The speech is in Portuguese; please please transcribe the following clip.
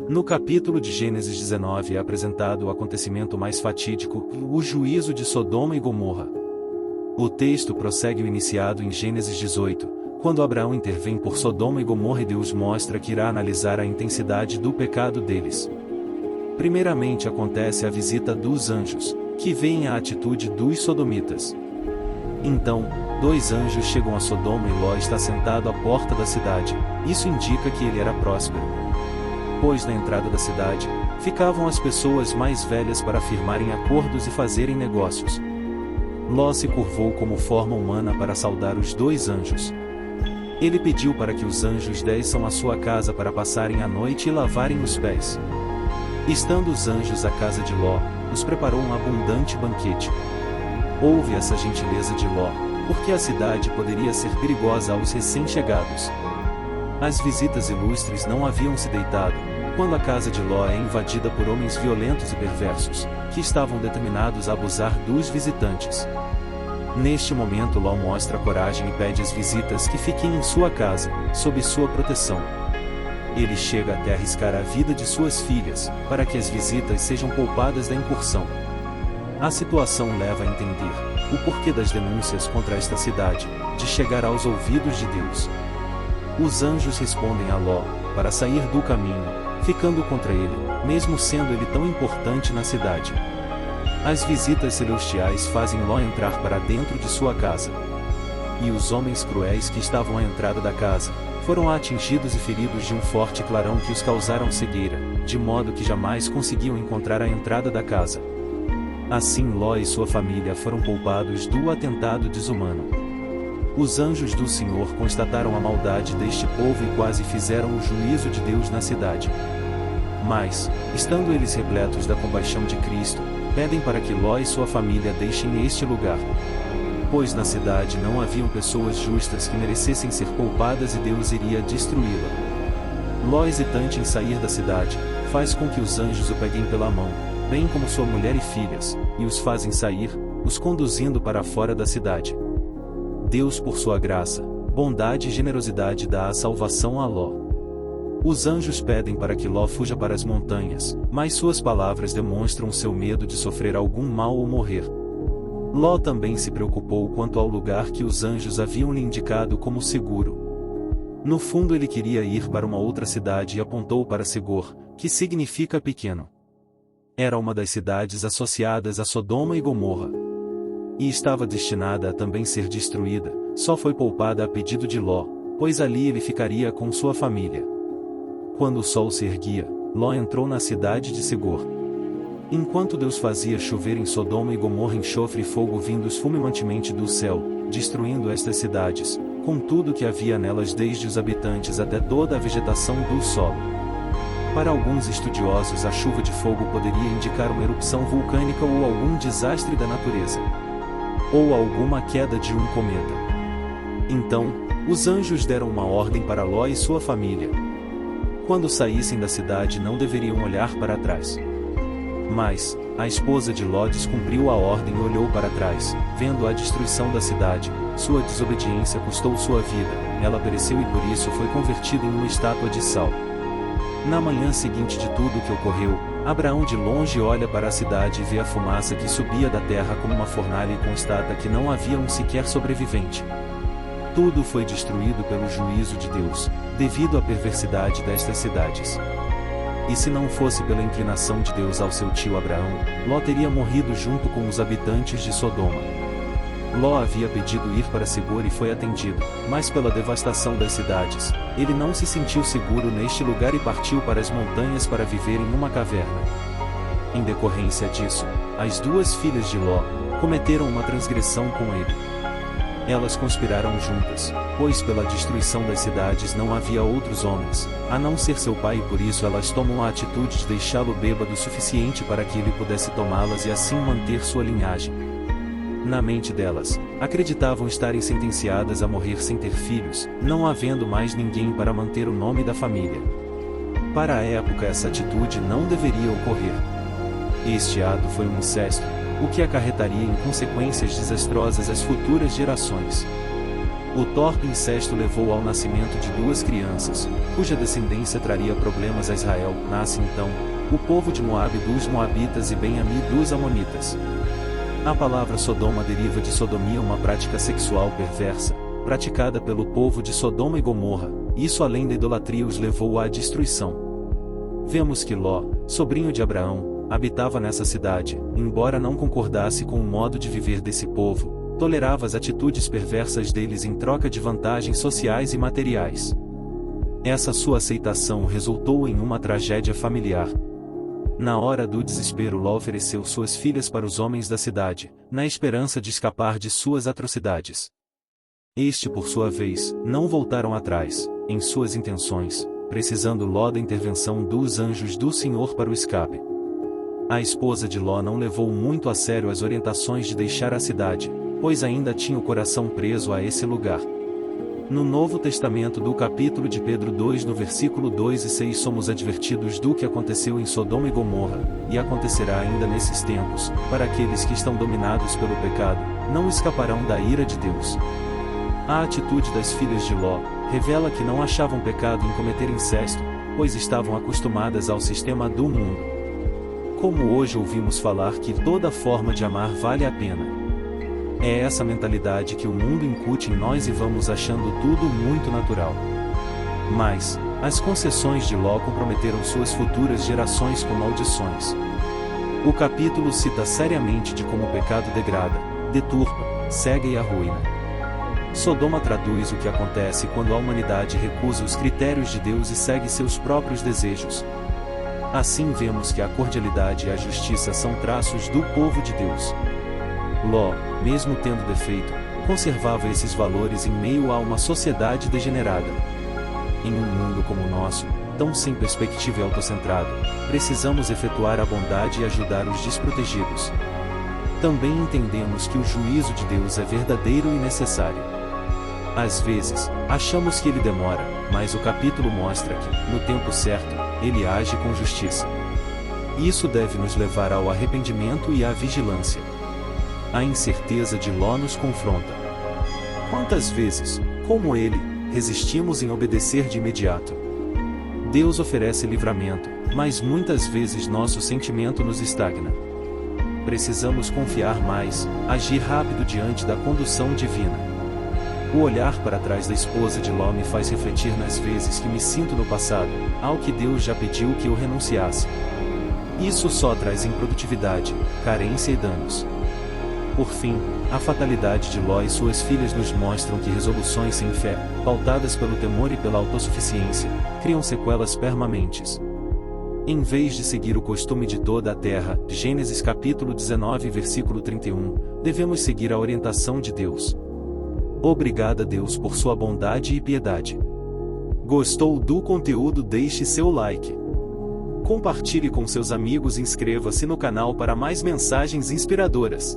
No capítulo de Gênesis 19 é apresentado o acontecimento mais fatídico, o juízo de Sodoma e Gomorra. O texto prossegue o iniciado em Gênesis 18, quando Abraão intervém por Sodoma e Gomorra e Deus mostra que irá analisar a intensidade do pecado deles. Primeiramente acontece a visita dos anjos, que veem a atitude dos sodomitas. Então, 2 anjos chegam a Sodoma e Ló está sentado à porta da cidade. Isso indica que ele era próspero. Pois na entrada da cidade, ficavam as pessoas mais velhas para firmarem acordos e fazerem negócios. Ló se curvou como forma humana para saudar os 2 anjos. Ele pediu para que os anjos desçam à sua casa para passarem a noite e lavarem os pés. Estando os anjos à casa de Ló, os preparou um abundante banquete. Houve essa gentileza de Ló, porque a cidade poderia ser perigosa aos recém-chegados. As visitas ilustres não haviam se deitado, quando a casa de Ló é invadida por homens violentos e perversos, que estavam determinados a abusar dos visitantes. Neste momento Ló mostra coragem e pede às visitas que fiquem em sua casa, sob sua proteção. Ele chega até arriscar a vida de suas filhas, para que as visitas sejam poupadas da incursão. A situação leva a entender o porquê das denúncias contra esta cidade, de chegar aos ouvidos de Deus. Os anjos respondem a Ló, para sair do caminho, ficando contra ele, mesmo sendo ele tão importante na cidade. As visitas celestiais fazem Ló entrar para dentro de sua casa. E os homens cruéis que estavam à entrada da casa, foram atingidos e feridos de um forte clarão que os causaram cegueira, de modo que jamais conseguiam encontrar a entrada da casa. Assim Ló e sua família foram poupados do atentado desumano. Os anjos do Senhor constataram a maldade deste povo e quase fizeram o juízo de Deus na cidade. Mas, estando eles repletos da compaixão de Cristo, pedem para que Ló e sua família deixem este lugar. Pois na cidade não haviam pessoas justas que merecessem ser poupadas e Deus iria destruí-la. Ló, hesitante em sair da cidade, faz com que os anjos o peguem pela mão, bem como sua mulher e filhas, e os fazem sair, os conduzindo para fora da cidade. Deus, por sua graça, bondade e generosidade, dá a salvação a Ló. Os anjos pedem para que Ló fuja para as montanhas, mas suas palavras demonstram seu medo de sofrer algum mal ou morrer. Ló também se preocupou quanto ao lugar que os anjos haviam lhe indicado como seguro. No fundo ele queria ir para uma outra cidade e apontou para Segor, que significa pequeno. Era uma das cidades associadas a Sodoma e Gomorra. E estava destinada a também ser destruída, só foi poupada a pedido de Ló, pois ali ele ficaria com sua família. Quando o sol se erguia, Ló entrou na cidade de Segor. Enquanto Deus fazia chover em Sodoma e Gomorra enxofre e fogo vindos fulminantemente do céu, destruindo estas cidades, com tudo que havia nelas desde os habitantes até toda a vegetação do solo. Para alguns estudiosos a chuva de fogo poderia indicar uma erupção vulcânica ou algum desastre da natureza. Ou alguma queda de um cometa. Então, os anjos deram uma ordem para Ló e sua família. Quando saíssem da cidade não deveriam olhar para trás. Mas, a esposa de Ló descumpriu a ordem e olhou para trás, vendo a destruição da cidade. Sua desobediência custou sua vida, ela pereceu e por isso foi convertida em uma estátua de sal. Na manhã seguinte de tudo o que ocorreu, Abraão de longe olha para a cidade e vê a fumaça que subia da terra como uma fornalha e constata que não havia um sequer sobrevivente. Tudo foi destruído pelo juízo de Deus, devido à perversidade destas cidades. E se não fosse pela inclinação de Deus ao seu tio Abraão, Ló teria morrido junto com os habitantes de Sodoma. Ló havia pedido ir para Segor e foi atendido, mas pela devastação das cidades, ele não se sentiu seguro neste lugar e partiu para as montanhas para viver em uma caverna. Em decorrência disso, as 2 filhas de Ló cometeram uma transgressão com ele. Elas conspiraram juntas, pois pela destruição das cidades não havia outros homens, a não ser seu pai, e por isso elas tomam a atitude de deixá-lo bêbado o suficiente para que ele pudesse tomá-las e assim manter sua linhagem. Na mente delas, acreditavam estarem sentenciadas a morrer sem ter filhos, não havendo mais ninguém para manter o nome da família. Para a época essa atitude não deveria ocorrer. Este ato foi um incesto, o que acarretaria em consequências desastrosas às futuras gerações. O torpe incesto levou ao nascimento de duas crianças, cuja descendência traria problemas a Israel. Nasce então o povo de Moabe dos Moabitas e Ben-Ami dos Amonitas. A palavra Sodoma deriva de sodomia, uma prática sexual perversa, praticada pelo povo de Sodoma e Gomorra. Isso, além da idolatria, os levou à destruição. Vemos que Ló, sobrinho de Abraão, habitava nessa cidade, embora não concordasse com o modo de viver desse povo, tolerava as atitudes perversas deles em troca de vantagens sociais e materiais. Essa sua aceitação resultou em uma tragédia familiar. Na hora do desespero, Ló ofereceu suas filhas para os homens da cidade, na esperança de escapar de suas atrocidades. Este, por sua vez, não voltaram atrás, em suas intenções, precisando Ló da intervenção dos anjos do Senhor para o escape. A esposa de Ló não levou muito a sério as orientações de deixar a cidade, pois ainda tinha o coração preso a esse lugar. No Novo Testamento, do capítulo de Pedro 2, no versículo 2 e 6, somos advertidos do que aconteceu em Sodoma e Gomorra, e acontecerá ainda nesses tempos, para aqueles que estão dominados pelo pecado, não escaparão da ira de Deus. A atitude das filhas de Ló revela que não achavam pecado em cometer incesto, pois estavam acostumadas ao sistema do mundo. Como hoje ouvimos falar que toda forma de amar vale a pena. É essa mentalidade que o mundo incute em nós e vamos achando tudo muito natural. Mas, as concessões de Ló comprometeram suas futuras gerações com maldições. O capítulo cita seriamente de como o pecado degrada, deturpa, cega e arruína. Sodoma traduz o que acontece quando a humanidade recusa os critérios de Deus e segue seus próprios desejos. Assim vemos que a cordialidade e a justiça são traços do povo de Deus. Ló, mesmo tendo defeito, conservava esses valores em meio a uma sociedade degenerada. Em um mundo como o nosso, tão sem perspectiva e autocentrado, precisamos efetuar a bondade e ajudar os desprotegidos. Também entendemos que o juízo de Deus é verdadeiro e necessário. Às vezes, achamos que ele demora, mas o capítulo mostra que, no tempo certo, ele age com justiça. Isso deve nos levar ao arrependimento e à vigilância. A incerteza de Ló nos confronta. Quantas vezes, como ele, resistimos em obedecer de imediato? Deus oferece livramento, mas muitas vezes nosso sentimento nos estagna. Precisamos confiar mais, agir rápido diante da condução divina. O olhar para trás da esposa de Ló me faz refletir nas vezes que me sinto no passado, ao que Deus já pediu que eu renunciasse. Isso só traz improdutividade, carência e danos. Por fim, a fatalidade de Ló e suas filhas nos mostram que resoluções sem fé, pautadas pelo temor e pela autossuficiência, criam sequelas permanentes. Em vez de seguir o costume de toda a terra, Gênesis capítulo 19 versículo 31, devemos seguir a orientação de Deus. Obrigado a Deus por sua bondade e piedade. Gostou do conteúdo? Deixe seu like. Compartilhe com seus amigos e inscreva-se no canal para mais mensagens inspiradoras.